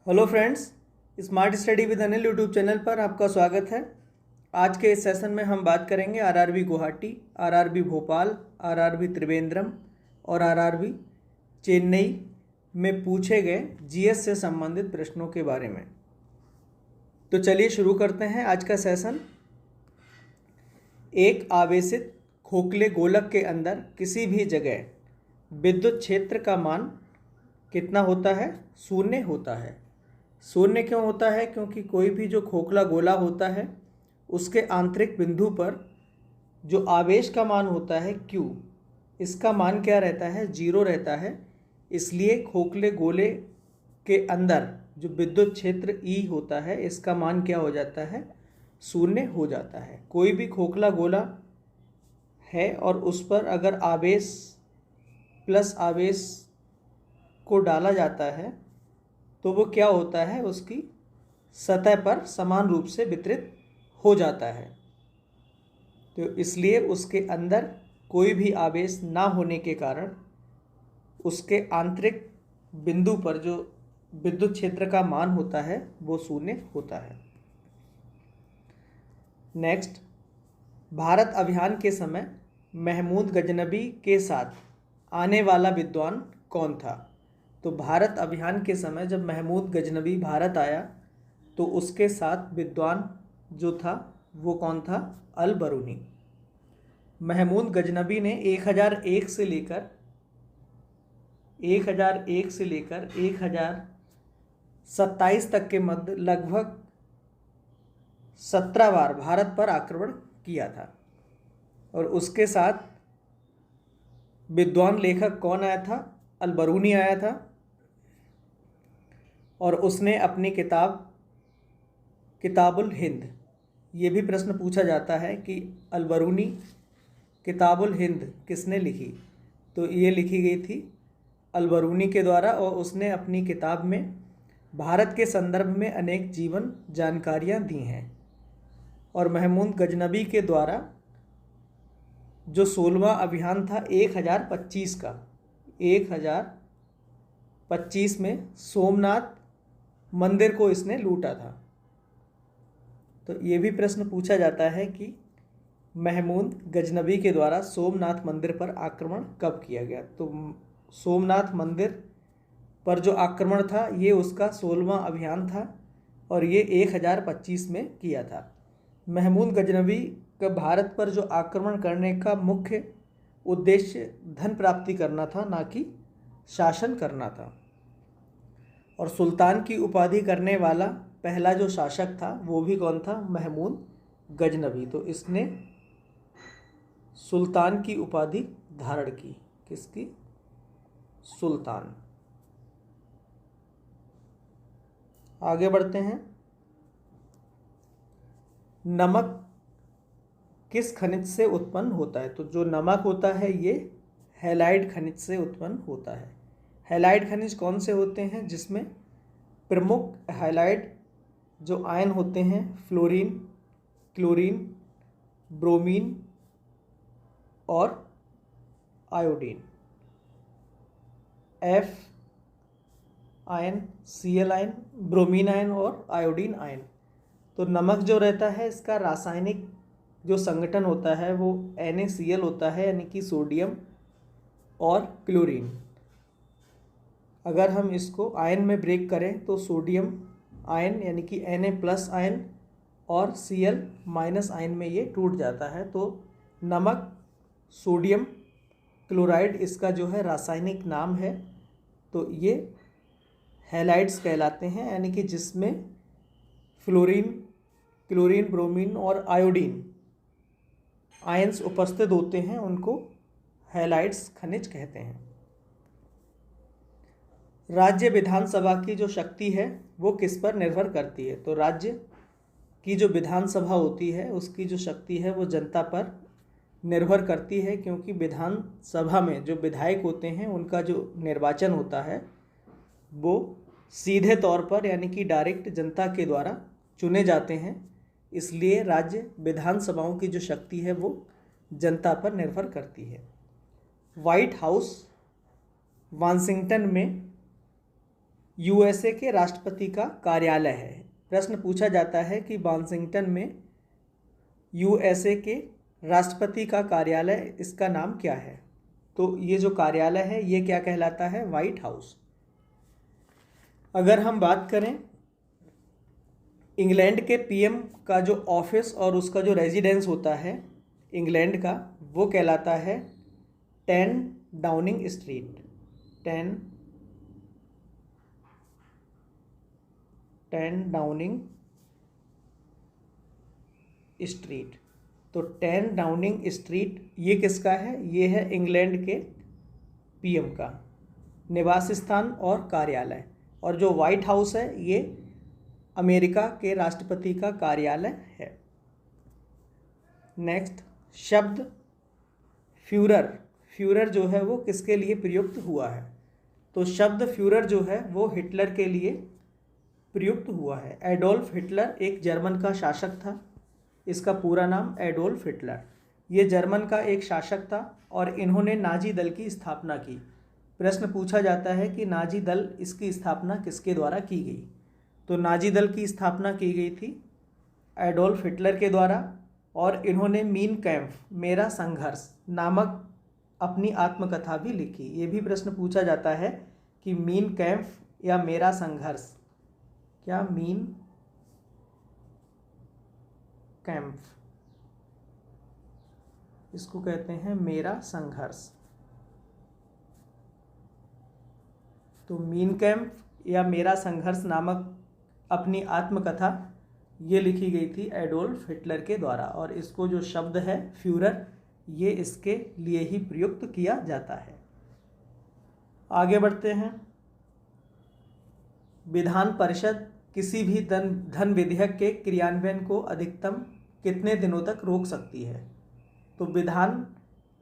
Hello friends, smart study with Anil YouTube channel पर आपका स्वागत है। आज के इस सेशन में हम बात करेंगे RRB Guwahati, RRB Bhopal, RRB Trivandrum और आरआरबी चेन्नई में पूछे गए जीएस से संबंधित प्रश्नों के बारे में। तो चलिए शुरू करते हैं आज का सेशन। एक आवेशित खोखले गोलक के अंदर किसी भी जगह विद्युत क्षेत्र का मान कितना होता है? शून्य होता है। शून्य क्यों होता है? क्योंकि कोई भी जो खोखला गोला होता है उसके आंतरिक बिंदु पर जो आवेश का मान होता है Q, इसका मान क्या रहता है? 0 रहता है। इसलिए खोखले गोले के अंदर जो विद्युत क्षेत्र E होता है इसका मान क्या हो जाता है? शून्य हो जाता है। कोई भी खोखला गोला है और उस पर अगर आवेश प्लस आवेश को डाला जाता है तो वो क्या होता है? उसकी सतह पर समान रूप से वितरित हो जाता है। तो इसलिए उसके अंदर कोई भी आवेश ना होने के कारण उसके आंतरिक बिंदु पर जो विद्युत क्षेत्र का मान होता है वो शून्य होता है। नेक्स्ट, भारत अभियान के समय महमूद गजनबी के साथ आने वाला विद्वान कौन था? तो भारत अभियान के समय जब महमूद गजनबी भारत आया तो उसके साथ विद्वान जो था वो कौन था? अल बरूनी। महमूद गजनबी ने 1001 से लेकर 1027 तक के मध्य लगभग 17 बार भारत पर आक्रमण किया था। और उसके साथ विद्वान लेखक कौन आया था? अल बरूनी आया था। और उसने अपनी किताबुल हिंद, ये भी प्रश्न पूछा जाता है कि अल बरूनी किताबुल हिंद किसने लिखी? तो ये लिखी गई थी अल बरूनी के द्वारा और उसने अपनी किताब में भारत के संदर्भ में अनेक जीवन जानकारियाँ दी हैं। और महमूद गजनबी के द्वारा जो 16वां अभियान था 1025 का, 1025 में सोमनाथ मंदिर को इसने लूटा था। तो ये भी प्रश्न पूछा जाता है कि महमूद गजनबी के द्वारा सोमनाथ मंदिर पर आक्रमण कब किया गया? तो सोमनाथ मंदिर पर जो आक्रमण था ये उसका 16वां अभियान था और ये 1025 में किया था। महमूद गजनबी का भारत पर जो आक्रमण करने का मुख्य उद्देश्य धन प्राप्ति करना था, ना कि शासन करना था। और सुल्तान की उपाधि करने वाला पहला जो शासक था वो भी कौन था? महमूद गजनबी। तो इसने सुल्तान की उपाधि धारण की। किसकी? सुल्तान। आगे बढ़ते हैं। नमक किस खनिज से उत्पन्न होता है? तो जो नमक होता है ये हैलाइड खनिज से उत्पन्न होता है। हैलाइड खनिज कौन से होते हैं? जिसमें प्रमुख हैलाइड जो आयन होते हैं फ्लोरीन, क्लोरीन, ब्रोमीन और iodine. F ion, Cl ion, bromine ion और आयोडीन आयन। तो नमक जो रहता है इसका रासायनिक जो संगठन होता है वो NaCl होता है, यानी कि सोडियम और क्लोरीन। अगर हम इसको आयन में ब्रेक करें तो सोडियम आयन यानी कि Na+ आयन और Cl- आयन में ये टूट जाता है। तो नमक सोडियम क्लोराइड इसका जो है रासायनिक नाम है। तो ये हैलाइड्स कहलाते हैं, यानी कि जिसमें फ्लोरीन, क्लोरीन, ब्रोमीन और आयोडीन आयंस उपस्थित होते हैं, उनको हैलाइड्स खनिज कहते हैं। राज्य विधानसभा की जो शक्ति है वो किस पर निर्भर करती है? तो राज्य की जो विधानसभा होती है उसकी जो शक्ति है वो जनता पर निर्भर करती है, क्योंकि विधानसभा में जो विधायक होते हैं उनका जो निर्वाचन होता है वो सीधे तौर पर यानी कि डायरेक्ट जनता के द्वारा चुने जाते हैं। इसलिए राज्य विधानसभाओं की जो शक्ति है वो जनता पर निर्भर करती है। व्हाइट हाउस वाशिंगटन में यूएसए के राष्ट्रपति का कार्यालय है। प्रश्न पूछा जाता है कि वाशिंगटन में यूएसए के राष्ट्रपति का कार्यालय, इसका नाम क्या है? तो ये जो कार्यालय है ये क्या कहलाता है? White house. अगर हम बात करें इंग्लैंड के पीएम का जो ऑफिस और उसका जो रेजिडेंस होता है इंग्लैंड का, वो कहलाता है 10 डाउनिंग स्ट्रीट। 10 Downing street. तो 10 डाउनिंग स्ट्रीट ये किसका है? ये है इंग्लैंड के पीएम का निवास स्थान और कार्यालय। और जो व्हाइट हाउस है ये अमेरिका के राष्ट्रपति का कार्यालय है। नेक्स्ट, शब्द फ्यूरर। फ्यूरर जो है वो किसके लिए प्रयुक्त हुआ है? तो शब्द फ्यूरर जो है वो हिटलर के लिए प्रयुक्त हुआ है। एडोल्फ हिटलर एक जर्मन का शासक था। इसका पूरा नाम एडोल्फ हिटलर। ये जर्मन का एक शासक था और इन्होंने नाजी दल की स्थापना की। प्रश्न पूछा जाता है कि नाजी दल, इसकी स्थापना किसके द्वारा की गई? तो नाजी दल की स्थापना की गई थी एडोल्फ हिटलर के द्वारा और इन्होंने मीन कैम्प, मेरा संघर्ष नामक अपनी आत्मकथा भी लिखी। ये भी प्रश्न पूछा जाता है कि मीन कैम्प या मेरा संघर्ष, क्या मीन कैम्प, इसको कहते हैं मेरा संघर्ष। तो मीन कैम्प या मेरा संघर्ष नामक अपनी आत्मकथा ये लिखी गई थी एडोल्फ हिटलर के द्वारा और इसको जो शब्द है फ्यूरर ये इसके लिए ही प्रयुक्त किया जाता है। आगे बढ़ते हैं। विधान परिषद किसी भी धन विधेयक के क्रियान्वयन को अधिकतम कितने दिनों तक रोक सकती है? तो विधान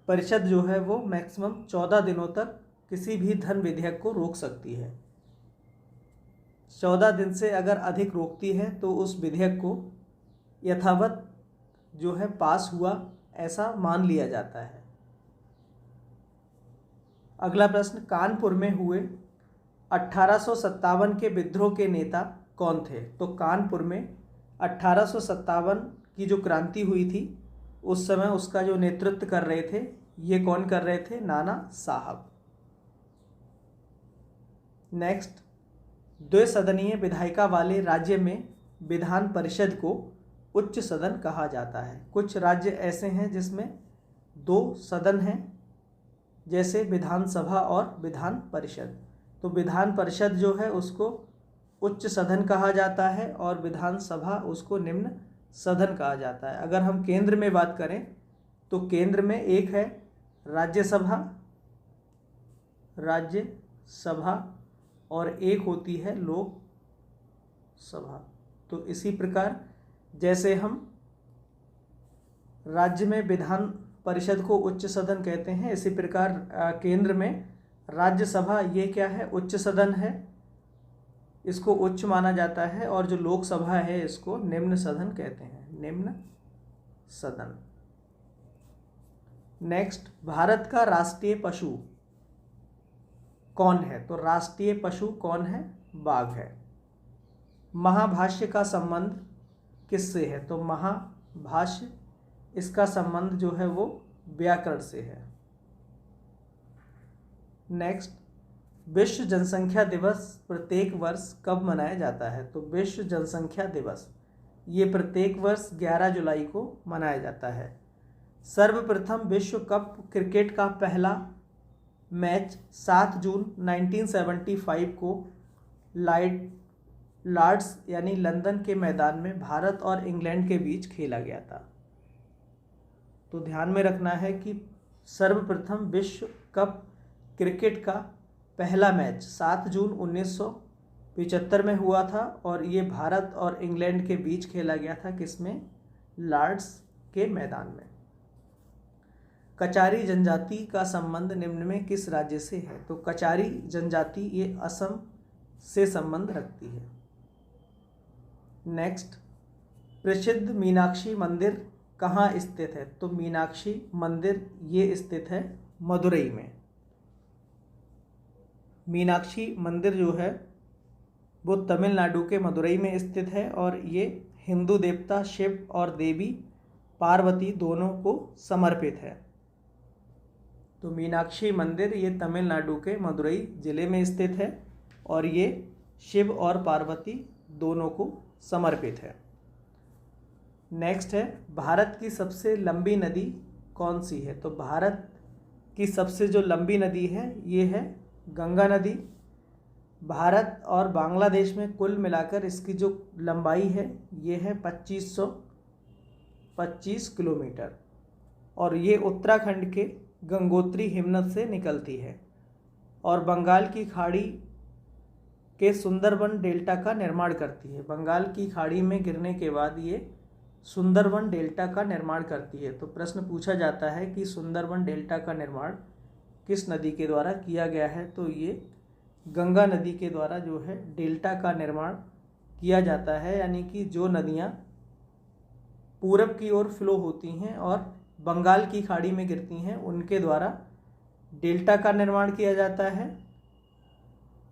परिषद जो है वो मैक्सिमम 14 दिनों तक किसी भी धन विधेयक को रोक सकती है। 14 दिन से अगर अधिक रोकती है तो उस विधेयक को यथावत जो है पास हुआ ऐसा मान लिया जाता है। अगला प्रश्न, कानपुर में हुए 1857 के विद्रोह के नेता कौन थे? तो कानपुर में 1857 की जो क्रांति हुई थी उस समय उसका जो नेतृत्व कर रहे थे ये कौन कर रहे थे? नाना साहब। नेक्स्ट, द्विसदनीय विधायिका वाले राज्य में विधान परिषद को उच्च सदन कहा जाता है। कुछ राज्य ऐसे हैं जिसमें 2 सदन हैं, जैसे विधानसभा और विधान परिषद। तो विधान परिषद जो है उसको उच्च सदन कहा जाता है और विधानसभा उसको निम्न सदन कहा जाता है। अगर हम केंद्र में बात करें तो केंद्र में एक है राज्यसभा और एक होती है लोकसभा। तो इसी प्रकार जैसे हम राज्य में विधान परिषद को उच्च सदन कहते हैं, इसी प्रकार केंद्र में राज्यसभा ये क्या है? उच्च सदन है, इसको उच्च माना जाता है और जो लोकसभा है इसको निम्न सदन कहते हैं, निम्न सदन। नेक्स्ट, भारत का राष्ट्रीय पशु कौन है? तो राष्ट्रीय पशु कौन है? बाघ है। महाभाष्य का संबंध किससे है? तो महाभाष्य इसका संबंध जो है वो व्याकरण से है। नेक्स्ट, विश्व जनसंख्या दिवस प्रत्येक वर्ष कब मनाया जाता है? तो विश्व जनसंख्या दिवस ये प्रत्येक वर्ष 11 जुलाई को मनाया जाता है। सर्वप्रथम विश्व कप क्रिकेट का पहला मैच 7 जून 1975 को लॉर्ड्स यानी लंदन के मैदान में भारत और इंग्लैंड के बीच खेला गया था। तो ध्यान में रखना है कि सर्वप्रथम विश्व कप क्रिकेट का पहला मैच 7 जून 1975 में हुआ था और ये भारत और इंग्लैंड के बीच खेला गया था। किसमें? लॉर्ड्स के मैदान में। कचारी जनजाति का संबंध निम्न में किस राज्य से है? तो कचारी जनजाति ये असम से संबंध रखती है। नेक्स्ट, प्रसिद्ध मीनाक्षी मंदिर कहाँ स्थित है? तो मीनाक्षी मंदिर ये स्थित है मदुरई में। मीनाक्षी मंदिर जो है वो तमिलनाडु के मदुरई में स्थित है और ये हिंदू देवता शिव और देवी पार्वती दोनों को समर्पित है। तो मीनाक्षी मंदिर ये तमिलनाडु के मदुरई ज़िले में स्थित है और ये शिव और पार्वती दोनों को समर्पित है। नेक्स्ट है, भारत की सबसे लंबी नदी कौन सी है? तो भारत की सबसे जो लंबी नदी है ये है गंगा नदी। भारत और बांग्लादेश में कुल मिलाकर इसकी जो लंबाई है ये है 2525 किलोमीटर और ये उत्तराखंड के गंगोत्री हिमनद से निकलती है और बंगाल की खाड़ी के सुंदरबन डेल्टा का निर्माण करती है। बंगाल की खाड़ी में गिरने के बाद ये सुंदरबन डेल्टा का निर्माण करती है। तो प्रश्न पूछा जाता है कि सुंदरबन डेल्टा का निर्माण किस नदी के द्वारा किया गया है? तो ये गंगा नदी के द्वारा जो है डेल्टा का निर्माण किया जाता है, यानी कि जो नदियाँ पूरब की ओर फ्लो होती हैं और बंगाल की खाड़ी में गिरती हैं उनके द्वारा डेल्टा का निर्माण किया जाता है।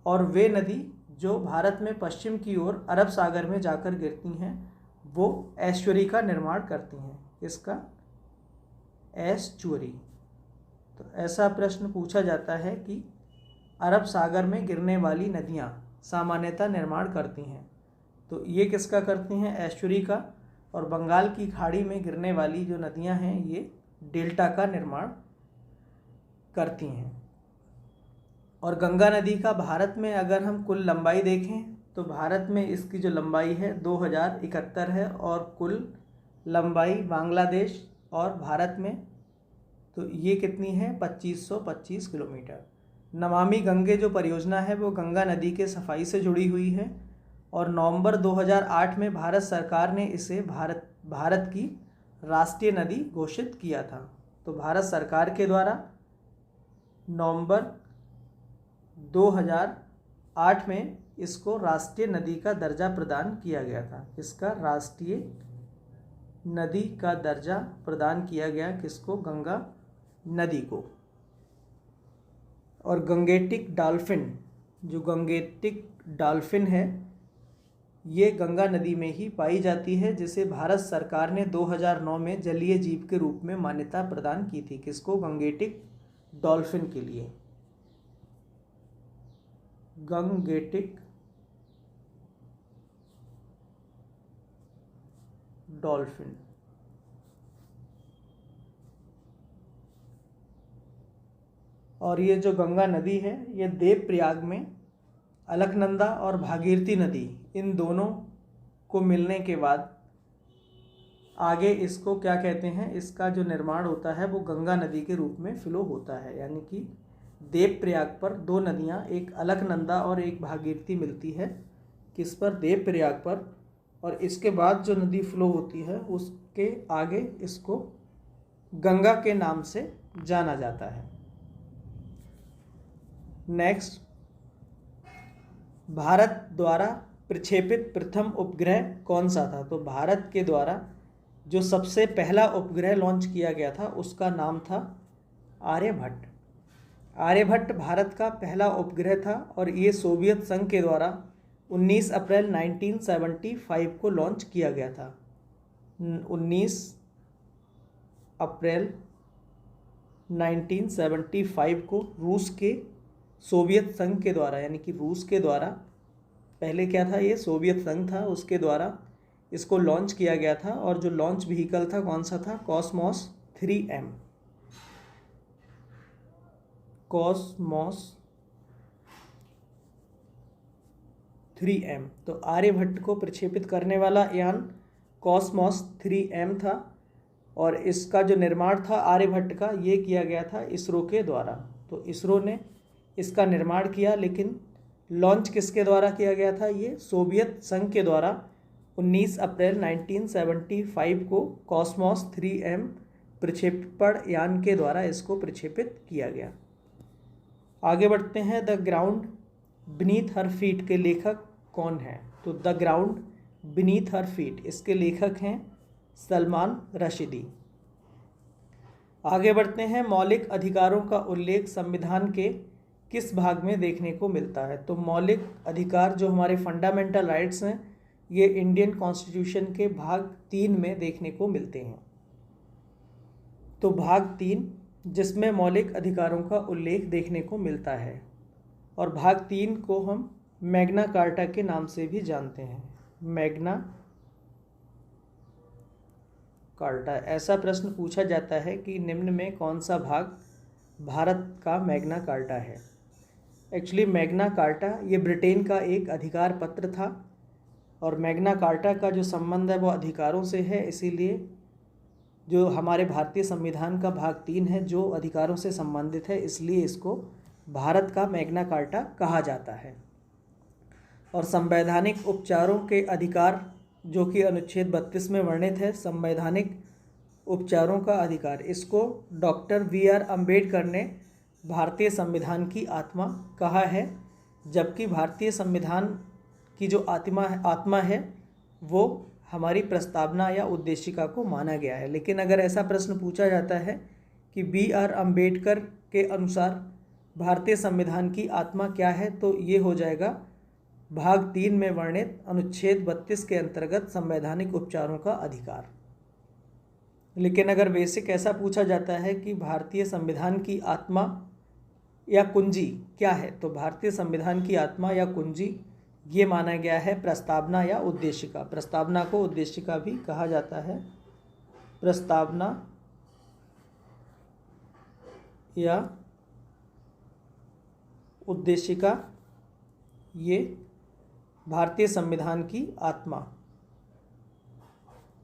और वे नदी जो भारत में पश्चिम की ओर अरब सागर में जाकर गिरती हैं वो एस्चुरी का निर्माण करती हैं। इसका एस्चुरी। तो ऐसा प्रश्न पूछा जाता है कि अरब सागर में गिरने वाली नदियाँ सामान्यतः निर्माण करती हैं। तो ये किसका करती हैं? एस्चुरी का। और बंगाल की खाड़ी में गिरने वाली जो नदियाँ हैं ये डेल्टा का निर्माण करती हैं। और गंगा नदी का भारत में अगर हम कुल लंबाई देखें तो भारत में इसकी जो लंबाई है 2071 है और कुल लंबाई बांग्लादेश और भारत में तो ये कितनी है? 2525 किलोमीटर। नमामि गंगे जो परियोजना है वो गंगा नदी के सफाई से जुड़ी हुई है और नवंबर 2008 में भारत सरकार ने इसे भारत की राष्ट्रीय नदी घोषित किया था। तो भारत सरकार के द्वारा नवंबर 2008 में इसको राष्ट्रीय नदी का दर्जा प्रदान किया गया था। इसका राष्ट्रीय नदी का दर्जा प्रदान किया गया किसको? गंगा नदी को। और गंगेटिक डॉल्फिन, जो गंगेटिक डॉल्फिन है ये गंगा नदी में ही पाई जाती है, जिसे भारत सरकार ने 2009 में जलीय जीव के रूप में मान्यता प्रदान की थी। किसको? गंगेटिक डॉल्फिन के लिए। Gangetic dolphin. और ये जो गंगा नदी है ये देवप्रयाग में अलकनंदा और भागीरथी नदी इन दोनों को मिलने के बाद आगे इसको क्या कहते हैं? इसका जो निर्माण होता है वो गंगा नदी के रूप में फ्लो होता है। यानी कि देवप्रयाग पर दो नदियाँ, एक अलकनंदा और एक भागीरथी मिलती है। किस पर? देवप्रयाग पर। और इसके बाद जो नदी फ्लो होती है उसके आगे इसको गंगा के नाम से जाना जाता है। नेक्स्ट, भारत द्वारा प्रक्षेपित प्रथम उपग्रह कौन सा था? तो भारत के द्वारा जो सबसे पहला उपग्रह लॉन्च किया गया था उसका नाम था आर्यभट्ट। आर्यभट्ट भारत का पहला उपग्रह था और ये सोवियत संघ के द्वारा 19 अप्रैल 1975 को लॉन्च किया गया था। 19 अप्रैल 1975 को रूस के सोवियत संघ के द्वारा, यानी कि रूस के द्वारा, पहले क्या था ये सोवियत संघ था, उसके द्वारा इसको लॉन्च किया गया था। और जो लॉन्च व्हीकल था कौन सा था? Cosmos 3M। Cosmos 3M। तो आर्यभट्ट को प्रक्षेपित करने वाला यान कॉस्मॉस 3M था और इसका जो निर्माण था आर्यभट्ट का ये किया गया था इसरो के द्वारा। तो इसरो ने इसका निर्माण किया, लेकिन लॉन्च किसके द्वारा किया गया था? ये सोवियत संघ के द्वारा 19 अप्रैल 1975 को कॉस्मॉस 3M प्रक्षेपण यान के द्वारा इसको प्रक्षेपित किया गया। आगे बढ़ते हैं। The ground beneath her feet के लेखक कौन है? तो the ground beneath her feet इसके लेखक हैं सलमान रशीदी। आगे बढ़ते हैं। मौलिक अधिकारों का उल्लेख संविधान के किस भाग में देखने को मिलता है? तो मौलिक अधिकार जो हमारे फंडामेंटल राइट्स हैं ये इंडियन कॉन्स्टिट्यूशन के भाग 3 में देखने को मिलते हैं। तो भाग 3 जिसमें मौलिक अधिकारों का उल्लेख देखने को मिलता है, और भाग 3 को हम मैग्ना कार्टा के नाम से भी जानते हैं। Magna carta. ऐसा प्रश्न पूछा जाता है कि निम्न में कौन सा भाग भारत का मैग्ना कार्टा है? एक्चुअली मैग्ना कार्टा ये ब्रिटेन का एक अधिकार पत्र था, और मैग्ना कार्टा का जो संबंध है वो अधिकारों से है, इसीलिए जो हमारे भारतीय संविधान का भाग 3 है जो अधिकारों से संबंधित है, इसलिए इसको भारत का मैग्ना कार्टा कहा जाता है। और संवैधानिक उपचारों के अधिकार जो कि अनुच्छेद 32 में वर्णित है, संवैधानिक उपचारों का अधिकार, इसको डॉक्टर वी.आर. अम्बेडकर ने भारतीय संविधान की आत्मा कहा है, जबकि भारतीय संविधान की जो आत्मा है वो हमारी प्रस्तावना या उद्देशिका को माना गया है। लेकिन अगर ऐसा प्रश्न पूछा जाता है कि बी.आर. अम्बेडकर के अनुसार भारतीय संविधान की आत्मा क्या है, तो ये हो जाएगा भाग 3 में वर्णित अनुच्छेद 32 के अंतर्गत संवैधानिक उपचारों का अधिकार। लेकिन अगर बेसिक ऐसा पूछा जाता है कि भारतीय संविधान की आत्मा या कुंजी क्या है, तो भारतीय संविधान की आत्मा या कुंजी ये माना गया है प्रस्तावना या उद्देशिका। प्रस्तावना को उद्देशिका भी कहा जाता है। प्रस्तावना या उद्देशिका ये भारतीय संविधान की आत्मा।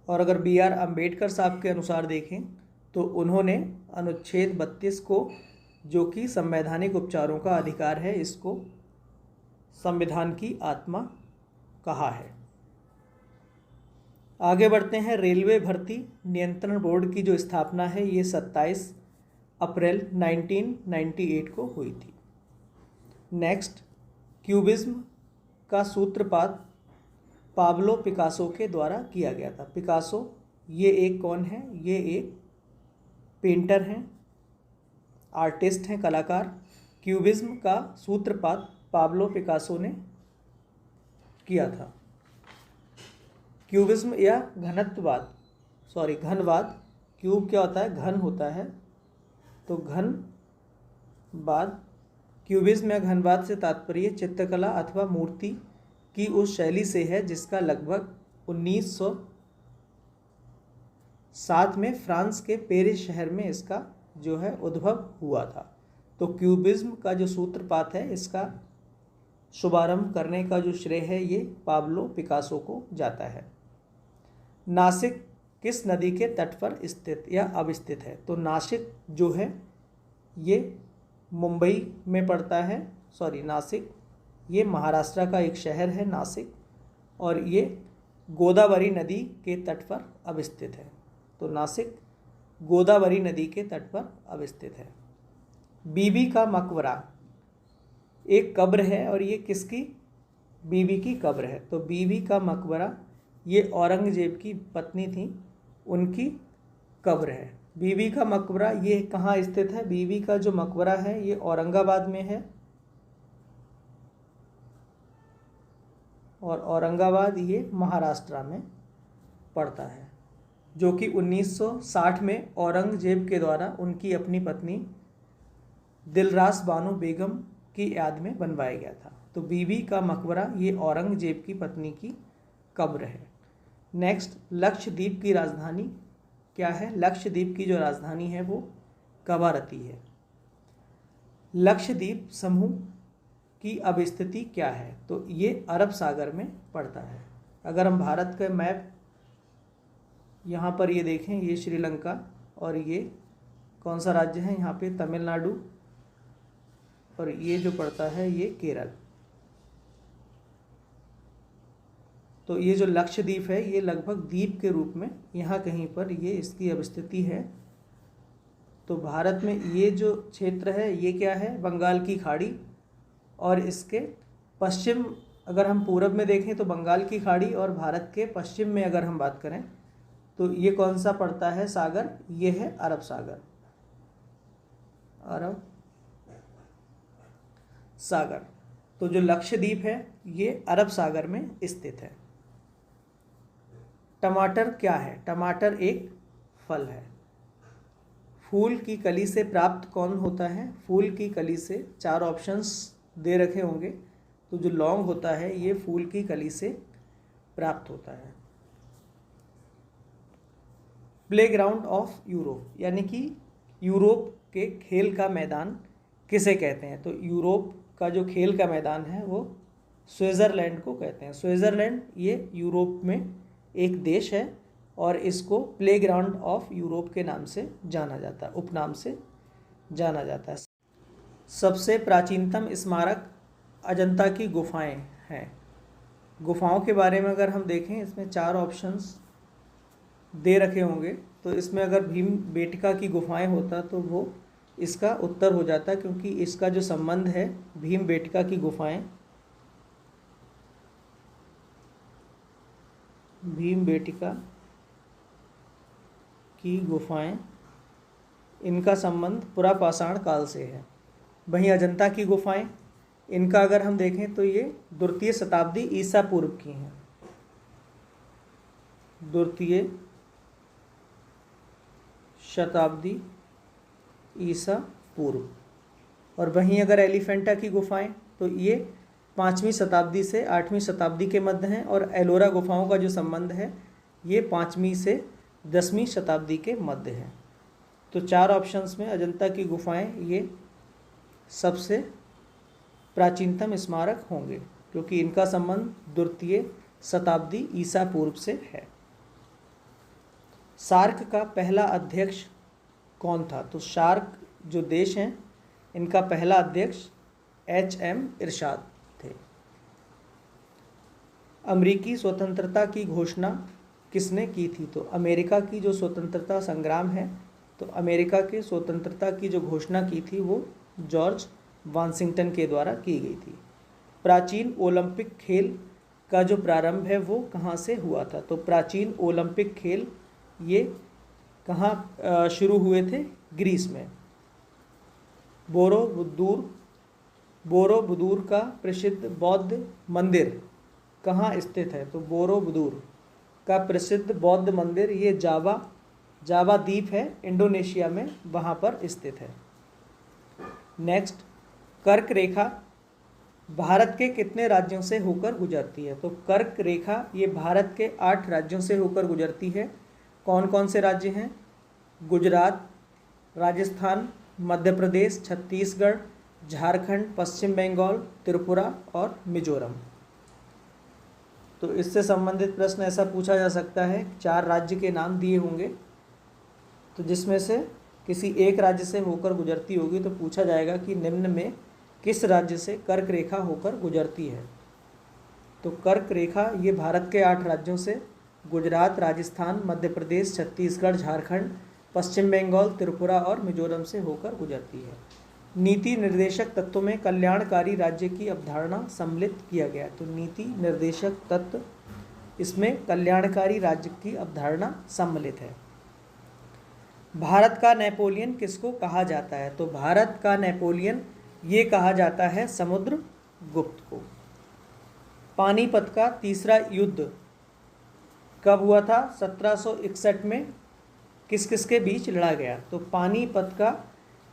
और अगर बी.आर. अम्बेडकर साहब के अनुसार देखें तो उन्होंने अनुच्छेद 32 को, जो कि संवैधानिक उपचारों का अधिकार है, इसको संविधान की आत्मा कहा है। आगे बढ़ते हैं। रेलवे भर्ती नियंत्रण बोर्ड की जो स्थापना है ये 27 अप्रैल 1998 को हुई थी। नेक्स्ट, क्यूबिज्म का सूत्रपात पाब्लो पिकासो के द्वारा किया गया था। पिकासो ये एक कौन है? ये एक पेंटर हैं, आर्टिस्ट हैं, कलाकार। क्यूबिज्म का सूत्रपात पाब्लो पिकासो ने किया था। क्यूबिज्म या घनत्ववाद, घनवाद, क्यूब क्या होता है? घन होता है, तो घनवाद, क्यूबिज्म या घनवाद से तात्पर्य चित्रकला अथवा मूर्ति की उस शैली से है जिसका लगभग 1907 में फ्रांस के पेरिस शहर में इसका जो है उद्भव हुआ था। तो क्यूबिज्म का जो सूत्रपात है इसका शुभारंभ करने का जो श्रेय है ये पाब्लो पिकासो को जाता है। नासिक किस नदी के तट पर स्थित या अवस्थित है? तो नासिक जो है ये मुंबई में पड़ता है, नासिक ये महाराष्ट्र का एक शहर है नासिक, और ये गोदावरी नदी के तट पर अवस्थित है। तो नासिक गोदावरी नदी के तट पर अवस्थित है। बीबी का मकबरा एक कब्र है, और ये किसकी? बीबी की कब्र है। तो बीबी का मकबरा ये औरंगजेब की पत्नी थी, उनकी कब्र है। बीबी का मकबरा ये कहाँ स्थित है? बीबी का जो मकबरा है ये औरंगाबाद में है, और औरंगाबाद ये महाराष्ट्र में पड़ता है, जो कि 1960 में औरंगजेब के द्वारा उनकी अपनी पत्नी दिलरास बानो बेगम की याद में बनवाया गया था। तो बीबी का मकबरा ये औरंगजेब की पत्नी की कब्र है। नेक्स्ट, लक्षद्वीप की राजधानी क्या है? लक्षद्वीप की जो राजधानी है वो कवारती है। लक्षद्वीप समूह की अवस्थिति क्या है? तो ये अरब सागर में पड़ता है। अगर हम भारत का मैप यहाँ पर ये देखें, ये श्रीलंका, और ये कौन सा राज्य है? यहाँ पे तमिलनाडु, और ये जो पड़ता है ये केरल। तो ये जो लक्षद्वीप है ये लगभग द्वीप के रूप में यहाँ कहीं पर ये इसकी अवस्थिति है। तो भारत में ये जो क्षेत्र है ये क्या है? बंगाल की खाड़ी, और इसके पश्चिम अगर हम पूरब में देखें तो बंगाल की खाड़ी, और भारत के पश्चिम में अगर हम बात करें तो ये कौन सा पड़ता है सागर? ये है अरब सागर, अरब सागर। तो जो लक्षद्वीप है ये अरब सागर में स्थित है। टमाटर क्या है? टमाटर एक फल है। फूल की कली से प्राप्त कौन होता है? फूल की कली से 4 ऑप्शंस दे रखे होंगे, तो जो लौंग होता है ये फूल की कली से प्राप्त होता है। प्लेग्राउंड ऑफ यूरोप, यानी कि यूरोप के खेल का मैदान किसे कहते हैं? तो यूरोप का जो खेल का मैदान है वो स्विट्ज़रलैंड को कहते हैं। स्विट्ज़रलैंड ये यूरोप में एक देश है और इसको प्लेग्राउंड ऑफ यूरोप के नाम से जाना जाता है, उपनाम से जाना जाता है। सबसे प्राचीनतम स्मारक अजंता की गुफाएं हैं। गुफाओं के बारे में अगर हम देखें, इसमें 4 ऑप्शंस दे रखे होंगे, तो इसमें अगर भीमबेटका की गुफाएं होता तो वो इसका उत्तर हो जाता, क्योंकि इसका जो संबंध है भीमबेटका की गुफाएं, भीमबेटका की गुफाएं, इनका संबंध पुरापाषाण काल से है। वहीं अजंता की गुफाएं, इनका अगर हम देखें तो ये द्वितीय शताब्दी ईसा पूर्व की हैं, द्वितीय शताब्दी ईसा पूर्व। और वहीं अगर एलिफेंटा की गुफाएं, तो ये 5वीं शताब्दी से 8वीं शताब्दी के मध्य हैं, और एलोरा गुफाओं का जो संबंध है ये 5वीं से 10वीं शताब्दी के मध्य है। तो 4 ऑप्शंस में अजंता की गुफाएं ये सबसे प्राचीनतम स्मारक होंगे, क्योंकि इनका संबंध द्वितीय शताब्दी ईसा पूर्व से है। सार्क का पहला अध्यक्ष कौन था? तो सार्क जो देश हैं इनका पहला अध्यक्ष HM इरशाद थे। अमेरिकी स्वतंत्रता की घोषणा किसने की थी? तो अमेरिका की जो स्वतंत्रता संग्राम है, तो अमेरिका के स्वतंत्रता की जो घोषणा की थी वो जॉर्ज वाशिंगटन के द्वारा की गई थी। प्राचीन ओलंपिक खेल का जो प्रारंभ है वो कहाँ से हुआ था? तो प्राचीन ओलंपिक खेल ये कहाँ शुरू हुए थे? ग्रीस में। बोरोबुदूर का प्रसिद्ध बौद्ध मंदिर कहाँ स्थित है? तो बोरोबुदूर का प्रसिद्ध बौद्ध मंदिर ये जावा द्वीप है, इंडोनेशिया में, वहाँ पर स्थित है। नेक्स्ट, कर्क रेखा भारत के कितने राज्यों से होकर गुजरती है? तो कर्क रेखा ये भारत के 8 राज्यों से होकर गुजरती है। कौन कौन से राज्य हैं? गुजरात, राजस्थान, मध्य प्रदेश, छत्तीसगढ़, झारखंड, पश्चिम बंगाल, त्रिपुरा और मिजोरम। तो इससे संबंधित प्रश्न ऐसा पूछा जा सकता है, 4 राज्य के नाम दिए होंगे, तो जिसमें से किसी एक राज्य से होकर गुजरती होगी, तो पूछा जाएगा कि निम्न में किस राज्य से कर्क रेखा होकर गुजरती है? तो कर्क रेखा ये भारत के 8 राज्यों से गुजरात, राजस्थान, मध्य प्रदेश, छत्तीसगढ़, झारखंड, पश्चिम बंगाल, त्रिपुरा और मिजोरम से होकर गुजरती है। नीति निर्देशक तत्वों में कल्याणकारी राज्य की अवधारणा सम्मिलित किया गया। तो नीति निर्देशक तत्व, इसमें कल्याणकारी राज्य की अवधारणा सम्मिलित है। भारत का नेपोलियन किसको कहा जाता है? तो भारत का नेपोलियन ये कहा जाता है समुद्रगुप्त को। पानीपत का तीसरा युद्ध कब हुआ था? 1761 में किस किस के बीच लड़ा गया? तो पानीपत का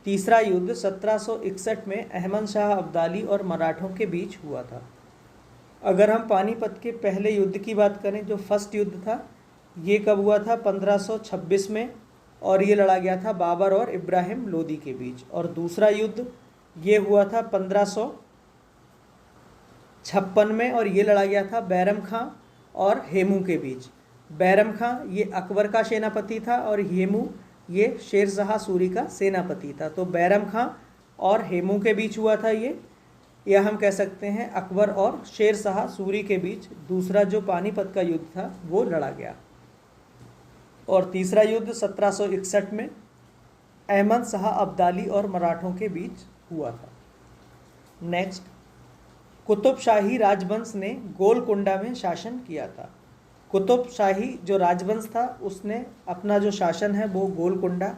तीसरा युद्ध 1761 में अहमद शाह अब्दाली और मराठों के बीच हुआ था। अगर हम पानीपत के पहले युद्ध की बात करें, जो फर्स्ट युद्ध था, ये कब हुआ था? 1526 में, और ये लड़ा गया था बाबर और इब्राहिम लोदी के बीच। और दूसरा युद्ध ये हुआ था 1556 में, और ये लड़ा गया था बैरम खां और हेमू के बीच। बैरम खां ये अकबर का सेनापति था और हेमू ये शेर शाह सूरी का सेनापति था। तो बैरम खां और हेमू के बीच हुआ था ये, या हम कह सकते हैं अकबर और शेर शाह सूरी के बीच दूसरा जो पानीपत का युद्ध था वो लड़ा गया। और तीसरा युद्ध 1761 में अहमद शाह अब्दाली और मराठों के बीच हुआ था। नेक्स्ट, कुतुब शाही राजवंश ने गोलकुंडा में शासन किया था। कुतुब शाही जो राजवंश था उसने अपना जो शासन है वो गोलकुंडा,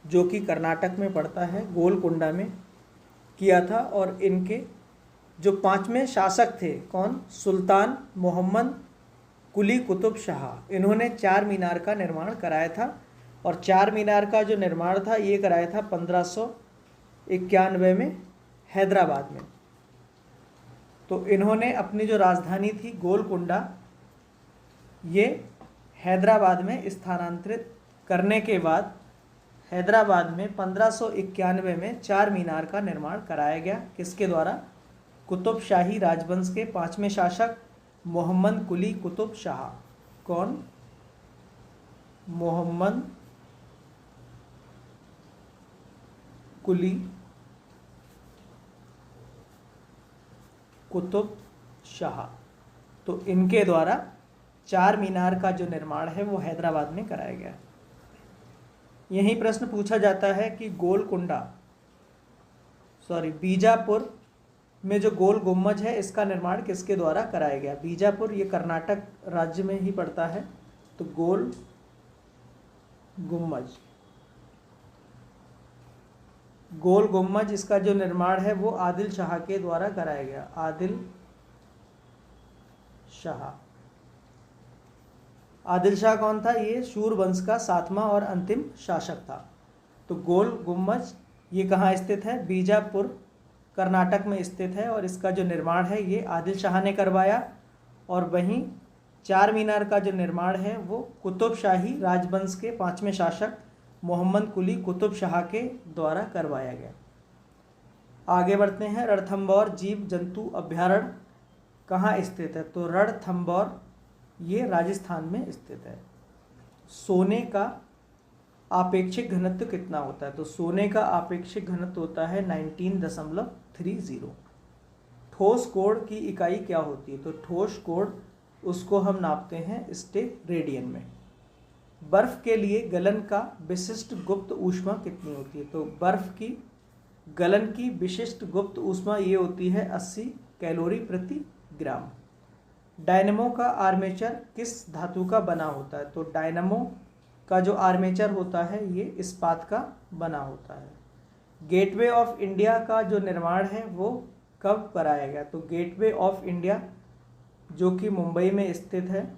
जो कि कर्नाटक में पड़ता है, गोलकुंडा में किया था। और इनके जो 5वें शासक थे कौन, सुल्तान मोहम्मद कुली कुतुब शाह, इन्होंने चार मीनार का निर्माण कराया था। और चार मीनार का जो निर्माण था ये कराया था 1591 में हैदराबाद में। तो इन्होंने अपनी जो राजधानी थी गोलकुंडा, ये हैदराबाद में स्थानांतरित करने के बाद हैदराबाद में 1591 में चार मीनार का निर्माण कराया गया। किसके द्वारा, कुतुब शाही राजवंश के 5वें शासक मोहम्मद कुली कुतुब शाह। कौन, मोहम्मद कुली कुतुब शाह। तो इनके द्वारा चार मीनार का जो निर्माण है वो हैदराबाद में कराया गया। यही प्रश्न पूछा जाता है कि बीजापुर में जो गोल गुम्बज है इसका निर्माण किसके द्वारा कराया गया। बीजापुर ये कर्नाटक राज्य में ही पड़ता है। तो गोल गुम्बज इसका जो निर्माण है वो आदिल शाह के द्वारा कराया गया। आदिल शाह कौन था, ये शूरवंश का 7वां और अंतिम शासक था। तो गोल गुम्बज ये कहाँ स्थित है, बीजापुर कर्नाटक में स्थित है। और इसका जो निर्माण है ये आदिल शाह ने करवाया। और वहीं चार मीनार का जो निर्माण है वो कुतुब शाही राजवंश के 5वें शासक मोहम्मद कुली कुतुब शाह के द्वारा करवाया गया। आगे बढ़ते हैं। रणथंभौर जीव जंतु अभ्यारण्य कहाँ स्थित है। तो रणथंभौर ये राजस्थान में स्थित है। सोने का आपेक्षिक घनत्व कितना होता है। तो सोने का आपेक्षिक घनत्व होता है 19.30। ठोस कोण की इकाई क्या होती है। तो ठोस कोण उसको हम नापते हैं स्टेरेडियन में। बर्फ के लिए गलन का विशिष्ट गुप्त ऊष्मा कितनी होती है। तो बर्फ की गलन की विशिष्ट गुप्त ऊष्मा ये होती है 80 कैलोरी प्रति ग्राम। डायनेमो का आर्मेचर किस धातु का बना होता है। तो डायनेमो का जो आर्मेचर होता है ये इस्पात का बना होता है। गेटवे ऑफ इंडिया का जो निर्माण है वो कब कराया गया। तो गेटवे ऑफ इंडिया जो कि मुंबई में स्थित है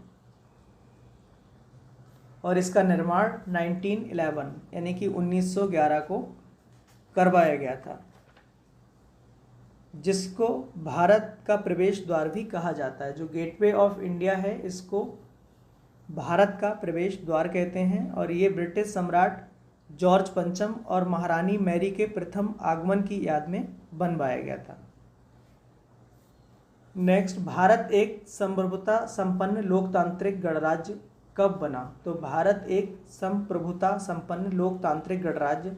और इसका निर्माण 1911 यानी कि 1911 को करवाया गया था, जिसको भारत का प्रवेश द्वार भी कहा जाता है। जो गेटवे ऑफ इंडिया है इसको भारत का प्रवेश द्वार कहते हैं। और ये ब्रिटिश सम्राट जॉर्ज पंचम और महारानी मैरी के प्रथम आगमन की याद में बनवाया गया था। नेक्स्ट, भारत एक संप्रभुता संपन्न लोकतांत्रिक गणराज्य कब बना। तो भारत एक संप्रभुता संपन्न लोकतांत्रिक गणराज्य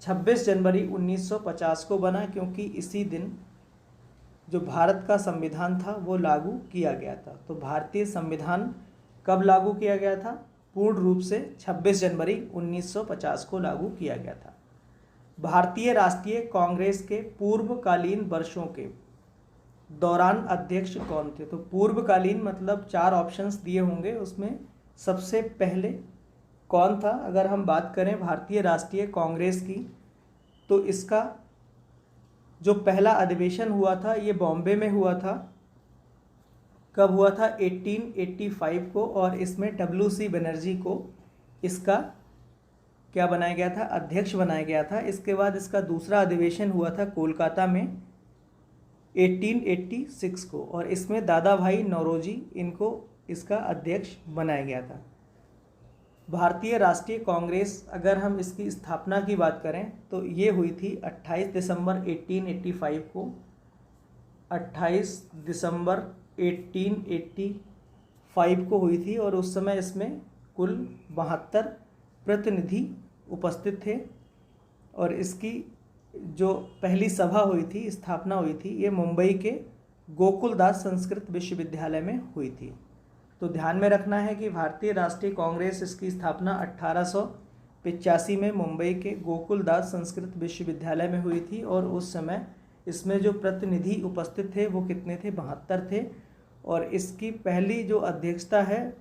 26 जनवरी 1950 को बना, क्योंकि इसी दिन जो भारत का संविधान था वो लागू किया गया था। तो भारतीय संविधान कब लागू किया गया था, पूर्ण रूप से 26 जनवरी 1950 को लागू किया गया था। भारतीय राष्ट्रीय कांग्रेस के पूर्वकालीन वर्षों के दौरान अध्यक्ष कौन थे। तो पूर्वकालीन मतलब 4 ऑप्शंस दिए होंगे, उसमें सबसे पहले कौन था। अगर हम बात करें भारतीय राष्ट्रीय कांग्रेस की तो इसका जो पहला अधिवेशन हुआ था ये बॉम्बे में हुआ था। कब हुआ था, 1885 को। और इसमें WC बनर्जी को इसका क्या बनाया गया था, अध्यक्ष बनाया गया था। इसके बाद इसका दूसरा अधिवेशन हुआ था कोलकाता में 1886 को, और इसमें दादा भाई नौरोजी इनको इसका अध्यक्ष बनाया गया था। भारतीय राष्ट्रीय कांग्रेस अगर हम इसकी स्थापना की बात करें तो ये हुई थी 28 दिसंबर 1885 को। 28 दिसंबर 1885 को हुई थी और उस समय इसमें कुल 72 प्रतिनिधि उपस्थित थे। और इसकी जो पहली सभा हुई थी, स्थापना हुई थी, ये मुंबई के गोकुलदास संस्कृत विश्वविद्यालय में हुई थी। तो ध्यान में रखना है कि भारतीय राष्ट्रीय कांग्रेस इसकी स्थापना 1885 में मुंबई के गोकुलदास संस्कृत विश्वविद्यालय में हुई थी। और उस समय इसमें जो प्रतिनिधि उपस्थित थे वो कितने थे, 72 थे। और इसकी पहली जो अध्यक्षता है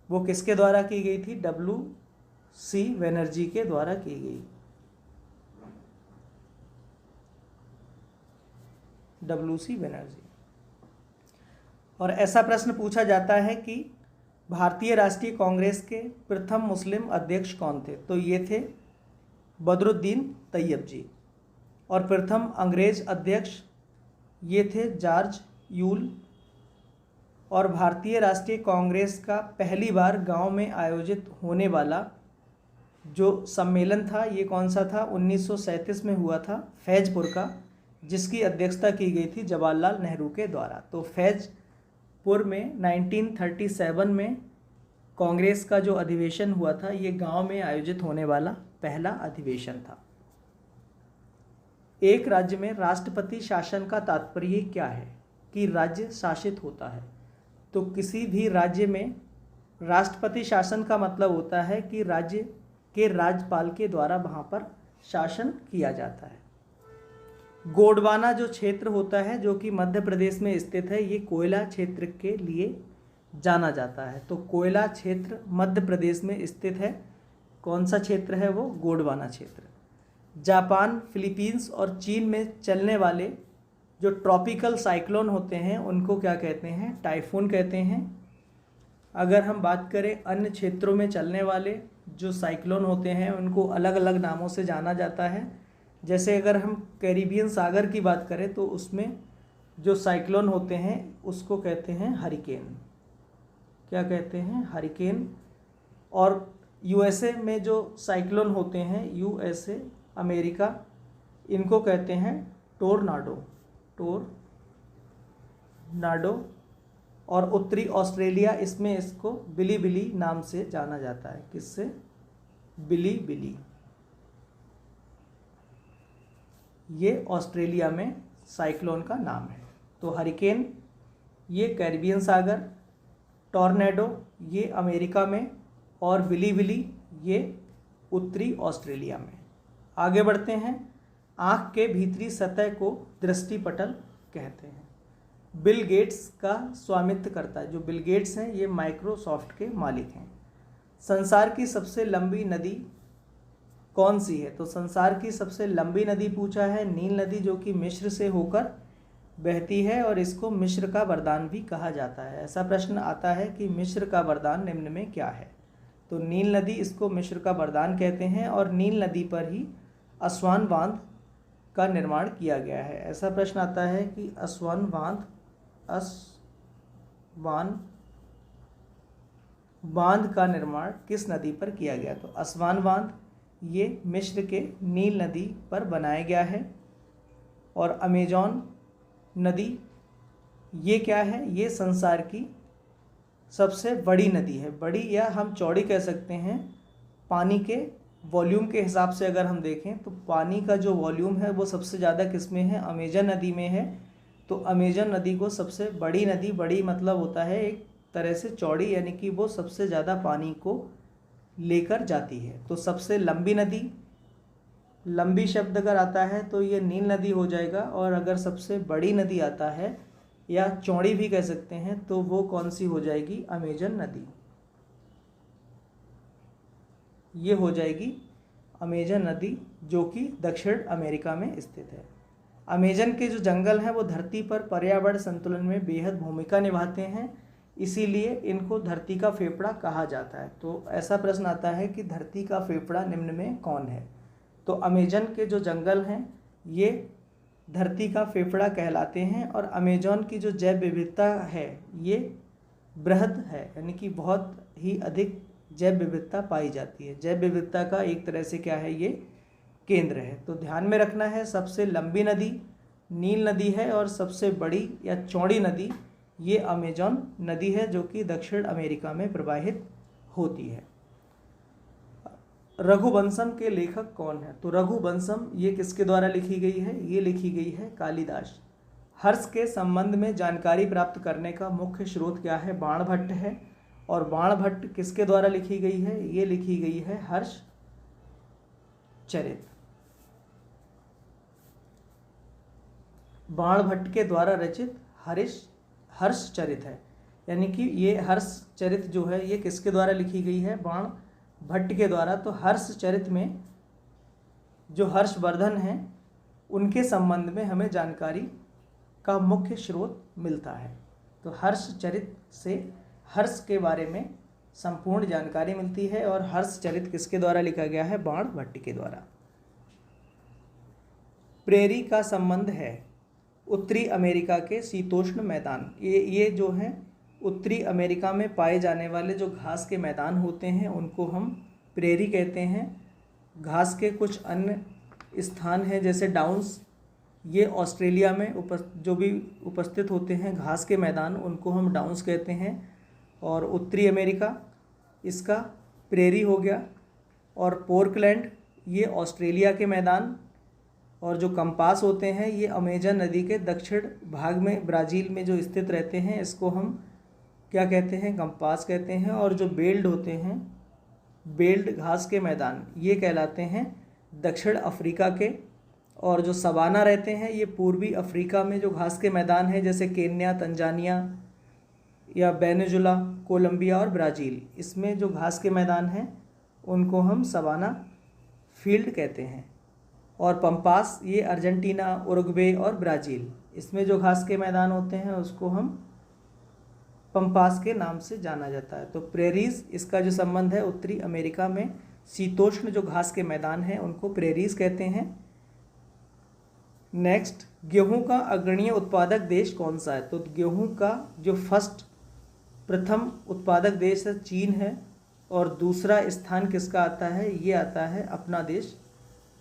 वो किसके द्वारा की गई थी, WC बनर्जी के द्वारा की गई। WC बनर्जी। और ऐसा प्रश्न पूछा जाता है कि भारतीय राष्ट्रीय कांग्रेस के प्रथम मुस्लिम अध्यक्ष कौन थे? तो ये थे बदरुद्दीन तैयब जी। और प्रथम अंग्रेज अध्यक्ष ये थे जॉर्ज यूल। और भारतीय राष्ट्रीय कांग्रेस का पहली बार गांव में आयोजित होने वाला जो सम्मेलन था ये कौन सा था? 1937 में हुआ था फैजपुर का, जिसकी अध्यक्षता की गई थी जवाहरलाल नेहरू के द्वारा। तो फैजपुर में 1937 में कांग्रेस का जो अधिवेशन हुआ था ये गांव में आयोजित होने वाला पहला अधिवेशन था। एक राज्य में राष्ट्रपति शासन का तात्पर्य क्या है? कि राज्य शासित होता है। तो किसी भी राज्य में राष्ट्रपति शासन का मतलब होता है कि राज्य के राज्यपाल के द्वारा वहाँ पर शासन किया जाता है। गोंडवाना जो क्षेत्र होता है जो कि मध्य प्रदेश में स्थित है, ये कोयला क्षेत्र के लिए जाना जाता है। तो कोयला क्षेत्र मध्य प्रदेश में स्थित है। कौन सा क्षेत्र है वो? गोंडवाना क्षेत्र। जापान, फिलीपींस और चीन में चलने वाले जो ट्रॉपिकल साइक्लोन होते हैं उनको क्या कहते हैं? टाइफून कहते हैं। अगर हम बात करें अन्य क्षेत्रों में चलने वाले जो साइक्लोन होते हैं उनको अलग अलग नामों से जाना जाता है। जैसे अगर हम कैरिबियन सागर की बात करें तो उसमें जो साइक्लोन होते हैं उसको कहते हैं हरिकेन। क्या कहते हैं? हरिकेन। और यूएसए में जो साइक्लोन होते हैं, यूएसए अमेरिका, इनको कहते हैं टोरनाडो। और उत्तरी ऑस्ट्रेलिया इसमें इसको बिली बिली नाम से जाना जाता है। किससे? बिली बिली। ये ऑस्ट्रेलिया में साइक्लोन का नाम है। तो हरिकेन ये कैरिबियन सागर, टॉर्नेडो ये अमेरिका में, और बिली बिली ये उत्तरी ऑस्ट्रेलिया में। आगे बढ़ते हैं। आँख के भीतरी सतह को दृष्टिपटल कहते हैं। बिल गेट्स का स्वामित्व करता है। जो बिल गेट्स हैं ये माइक्रोसॉफ्ट के मालिक हैं। संसार की सबसे लंबी नदी कौन सी है? तो संसार की सबसे लंबी नदी पूछा है नील नदी, जो कि मिस्र से होकर बहती है और इसको मिस्र का वरदान भी कहा जाता है। ऐसा प्रश्न आता है कि मिस्र का वरदान निम्न में क्या है? तो नील नदी, इसको मिस्र का वरदान कहते हैं। और नील नदी पर ही असवान बांध का निर्माण किया गया है। ऐसा प्रश्न आता है कि असवान बांध का निर्माण किस नदी पर किया गया? तो असवान बांध ये मिस्र के नील नदी पर बनाया गया है। और अमेजॉन नदी ये क्या है? ये संसार की सबसे बड़ी नदी है। बड़ी या हम चौड़ी कह सकते हैं। पानी के वॉल्यूम के हिसाब से अगर हम देखें तो पानी का जो वॉल्यूम है वो सबसे ज़्यादा किस में है? अमेजन नदी में है। तो अमेजन नदी को सबसे बड़ी नदी, बड़ी मतलब होता है एक तरह से चौड़ी, यानी कि वो सबसे ज़्यादा पानी को लेकर जाती है। तो सबसे लंबी नदी, लंबी शब्द अगर आता है तो ये नील नदी हो जाएगा। और अगर सबसे बड़ी नदी आता है या चौड़ी भी कह सकते हैं तो वो कौन सी हो जाएगी? अमेजन नदी। ये हो जाएगी अमेजन नदी, जो कि दक्षिण अमेरिका में स्थित है। अमेजन के जो जंगल हैं वो धरती पर पर्यावरण संतुलन में बेहद भूमिका निभाते हैं, इसीलिए इनको धरती का फेफड़ा कहा जाता है। तो ऐसा प्रश्न आता है कि धरती का फेफड़ा निम्न में कौन है? तो अमेजन के जो जंगल हैं ये धरती का फेफड़ा कहलाते हैं। और अमेजन की जो जैव विविधता है ये बृहद है, यानी कि बहुत ही अधिक जैव विविधता पाई जाती है। जैव विविधता का एक तरह से क्या है? ये केंद्र है। तो ध्यान में रखना है, सबसे लंबी नदी नील नदी है और सबसे बड़ी या चौड़ी नदी ये अमेजन नदी है, जो कि दक्षिण अमेरिका में प्रवाहित होती है। रघुवंशम के लेखक कौन है? तो रघुवंशम ये किसके द्वारा लिखी गई है? ये लिखी गई है कालिदास। हर्ष के संबंध में जानकारी प्राप्त करने का मुख्य स्रोत क्या है? बाणभट्ट है। और बाणभट्ट किसके द्वारा लिखी गई है? ये लिखी गई है हर्ष चरित। बाणभट्ट के द्वारा रचित हर्ष चरित है, यानी कि ये हर्ष चरित जो है ये किसके द्वारा लिखी गई है? बाणभट्ट के द्वारा। तो हर्ष चरित में जो हर्षवर्धन हैं उनके संबंध में हमें जानकारी का मुख्य स्रोत मिलता है। तो हर्षचरित से हर्ष के बारे में संपूर्ण जानकारी मिलती है और हर्षचरित किसके द्वारा लिखा गया है? बाणभट्ट के द्वारा। प्रेरी का संबंध है उत्तरी अमेरिका के शीतोष्ण मैदान। ये जो हैं उत्तरी अमेरिका में पाए जाने वाले जो घास के मैदान होते हैं उनको हम प्रेरी कहते हैं। घास के कुछ अन्य स्थान हैं जैसे डाउन्स, ये ऑस्ट्रेलिया में जो भी उपस्थित होते हैं घास के मैदान उनको हम डाउन्स कहते हैं। और उत्तरी अमेरिका इसका प्रेरी हो गया। और पोर्टलैंड ये ऑस्ट्रेलिया के मैदान। और जो कंपास होते हैं ये अमेजन नदी के दक्षिण भाग में ब्राज़ील में जो स्थित रहते हैं इसको हम क्या कहते हैं? कंपास कहते हैं। और जो बेल्ट होते हैं, बेल्ट घास के मैदान, ये कहलाते हैं दक्षिण अफ्रीका के। और जो सवाना रहते हैं ये पूर्वी अफ्रीका में जो घास के मैदान हैं जैसे केन्या, तंजानिया या वेनेजुला, कोलंबिया और ब्राज़ील, इसमें जो घास के मैदान हैं उनको हम सवाना फील्ड कहते हैं। और पंपास ये अर्जेंटीना, उरुग्वे और ब्राज़ील, इसमें जो घास के मैदान होते हैं उसको हम पंपास के नाम से जाना जाता है। तो प्रेरीज इसका जो संबंध है उत्तरी अमेरिका में शीतोष्ण जो घास के मैदान हैं उनको प्रेरीज कहते हैं। नेक्स्ट, गेहूं का अग्रणीय उत्पादक देश कौन सा है? तो गेहूं का जो प्रथम उत्पादक देश है चीन है। और दूसरा स्थान किसका आता है? ये आता है अपना देश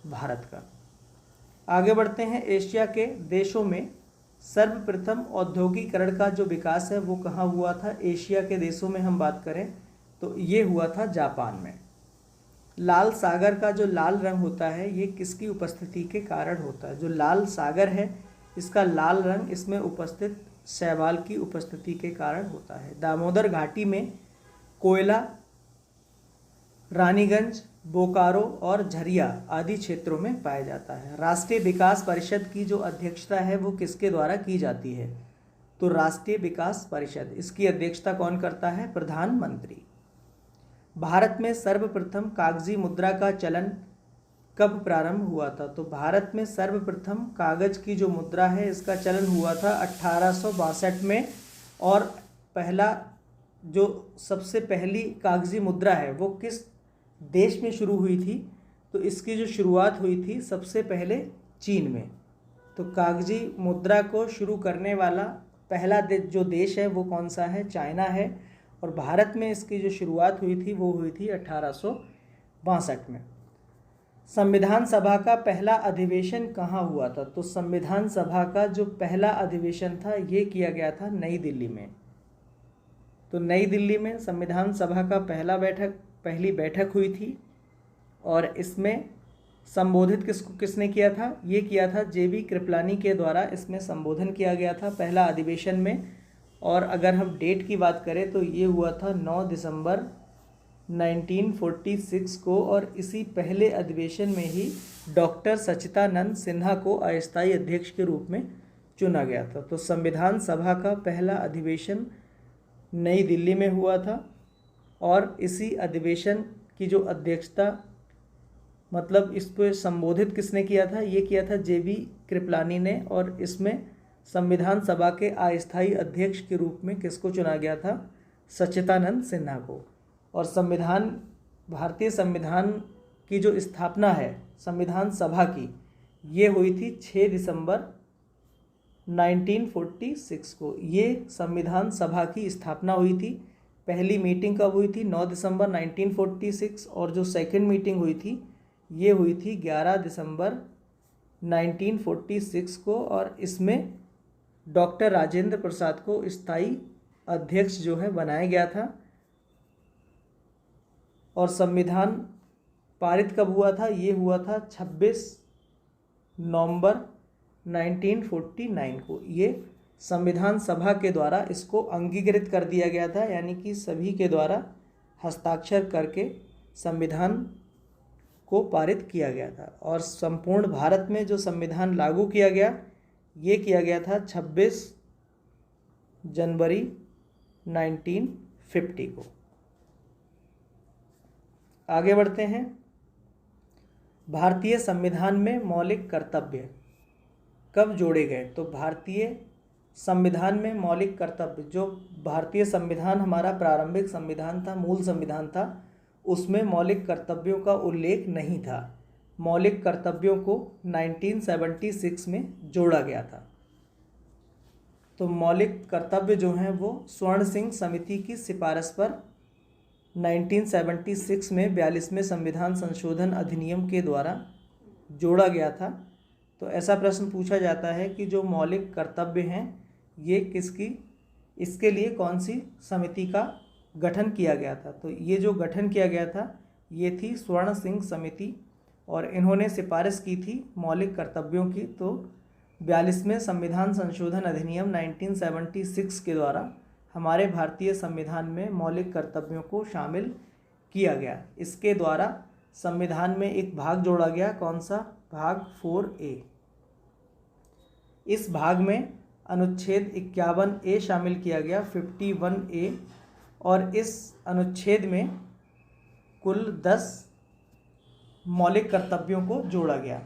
भारत का। आगे बढ़ते हैं। एशिया के देशों में सर्वप्रथम औद्योगिकरण का जो विकास है वो कहाँ हुआ था? एशिया के देशों में हम बात करें तो ये हुआ था जापान में। लाल सागर का जो लाल रंग होता है ये किसकी उपस्थिति के कारण होता है? जो लाल सागर है इसका लाल रंग इसमें उपस्थित शैवाल की उपस्थिति के कारण होता है। दामोदर घाटी में कोयला रानीगंज, बोकारो और झरिया आदि क्षेत्रों में पाया जाता है। राष्ट्रीय विकास परिषद की जो अध्यक्षता है वो किसके द्वारा की जाती है? तो राष्ट्रीय विकास परिषद, इसकी अध्यक्षता कौन करता है? प्रधानमंत्री। भारत में सर्वप्रथम कागजी मुद्रा का चलन कब प्रारंभ हुआ था? तो भारत में सर्वप्रथम कागज की जो मुद्रा है इसका चलन हुआ था 1862 में। और पहला जो सबसे पहली कागजी मुद्रा है वो किस देश में शुरू हुई थी? तो इसकी जो शुरुआत हुई थी सबसे पहले चीन में। तो कागजी मुद्रा को शुरू करने वाला पहला जो देश है वो कौन सा है? चाइना है। और भारत में इसकी जो शुरुआत हुई थी वो हुई थी 1862 में। संविधान सभा का पहला अधिवेशन कहाँ हुआ था? तो संविधान सभा का जो पहला अधिवेशन था ये किया गया था नई दिल्ली में। तो नई दिल्ली में संविधान सभा का पहली बैठक हुई थी। और इसमें संबोधित किसने किया था? ये किया था JB कृपलानी के द्वारा इसमें संबोधन किया गया था पहला अधिवेशन में। और अगर हम डेट की बात करें तो ये हुआ था 9 दिसंबर 1946 को। और इसी पहले अधिवेशन में ही डॉक्टर सच्चिदानंद सिन्हा को अस्थायी अध्यक्ष के रूप में चुना गया था। तो संविधान सभा का पहला अधिवेशन नई दिल्ली में हुआ था। और इसी अधिवेशन की जो अध्यक्षता मतलब इस पर संबोधित किसने किया था? ये किया था JB कृपलानी ने। और इसमें संविधान सभा के अस्थायी अध्यक्ष के रूप में किसको चुना गया था? सच्चिदानंद सिन्हा को। और भारतीय संविधान की जो स्थापना है संविधान सभा की ये हुई थी 6 दिसंबर 1946 को। ये संविधान सभा की स्थापना हुई थी। पहली मीटिंग कब हुई थी? 9 दिसंबर 1946। और जो सेकंड मीटिंग हुई थी ये हुई थी 11 दिसंबर 1946 को। और इसमें डॉक्टर राजेंद्र प्रसाद को स्थायी अध्यक्ष जो है बनाया गया था। और संविधान पारित कब हुआ था? ये हुआ था 26 नवंबर 1949 को। ये संविधान सभा के द्वारा इसको अंगीकृत कर दिया गया था, यानी कि सभी के द्वारा हस्ताक्षर करके संविधान को पारित किया गया था। और संपूर्ण भारत में जो संविधान लागू किया गया ये किया गया था 26 जनवरी 1950 को। आगे बढ़ते हैं। भारतीय संविधान में मौलिक कर्तव्य कब जोड़े गए? तो भारतीय संविधान में मौलिक कर्तव्य, जो भारतीय संविधान हमारा प्रारंभिक संविधान था, मूल संविधान था, उसमें मौलिक कर्तव्यों का उल्लेख नहीं था। मौलिक कर्तव्यों को 1976 में जोड़ा गया था। तो मौलिक कर्तव्य जो हैं वो स्वर्ण सिंह समिति की सिफारिश पर 1976 में 42वें संविधान संशोधन अधिनियम के द्वारा जोड़ा गया था। तो ऐसा प्रश्न पूछा जाता है कि जो मौलिक कर्तव्य हैं ये इसके लिए कौन सी समिति का गठन किया गया था। तो ये जो गठन किया गया था ये थी स्वर्ण सिंह समिति, और इन्होंने सिफारिश की थी मौलिक कर्तव्यों की। तो 42वें संविधान संशोधन अधिनियम 1976 के द्वारा हमारे भारतीय संविधान में मौलिक कर्तव्यों को शामिल किया गया। इसके द्वारा संविधान में एक भाग जोड़ा गया, कौन सा? भाग 4A। इस भाग में अनुच्छेद 51A शामिल किया गया, 51A, और इस अनुच्छेद में कुल 10 मौलिक कर्तव्यों को जोड़ा गया।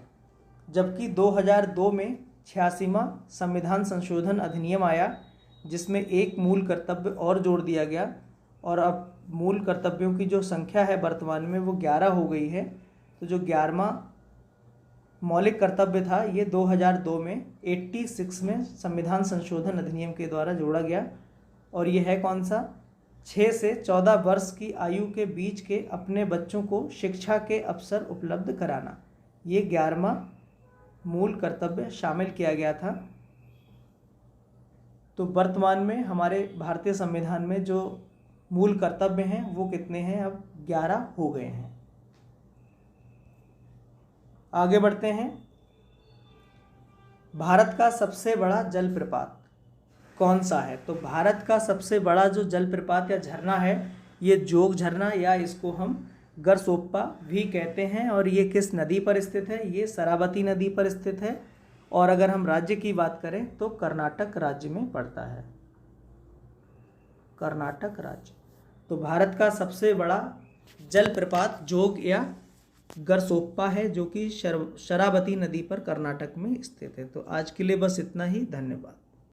जबकि 2002 में 86वां संविधान संशोधन अधिनियम आया, जिसमें एक मूल कर्तव्य और जोड़ दिया गया, और अब मूल कर्तव्यों की जो संख्या है वर्तमान में वो 11 हो गई है। तो जो 11वां मौलिक कर्तव्य था ये 2002 में 86वें संविधान संशोधन अधिनियम के द्वारा जोड़ा गया, और ये है कौन सा? 6 से 14 वर्ष की आयु के बीच के अपने बच्चों को शिक्षा के अवसर उपलब्ध कराना। ये 11वां मूल कर्तव्य शामिल किया गया था। तो वर्तमान में हमारे भारतीय संविधान में जो मूल कर्तव्य हैं वो कितने हैं? अब 11 हो गए हैं। आगे बढ़ते हैं। भारत का सबसे बड़ा जलप्रपात कौन सा है? तो भारत का सबसे बड़ा जो जलप्रपात या झरना है ये जोग झरना, या इसको हम गरसोप्पा भी कहते हैं, और ये किस नदी पर स्थित है? ये शरावती नदी पर स्थित है, और अगर हम राज्य की बात करें तो कर्नाटक राज्य में पड़ता है, कर्नाटक राज्य। तो भारत का सबसे बड़ा जलप्रपात जोग या गरसोप्पा है, जो कि शरावती नदी पर कर्नाटक में स्थित है। तो आज के लिए बस इतना ही। धन्यवाद।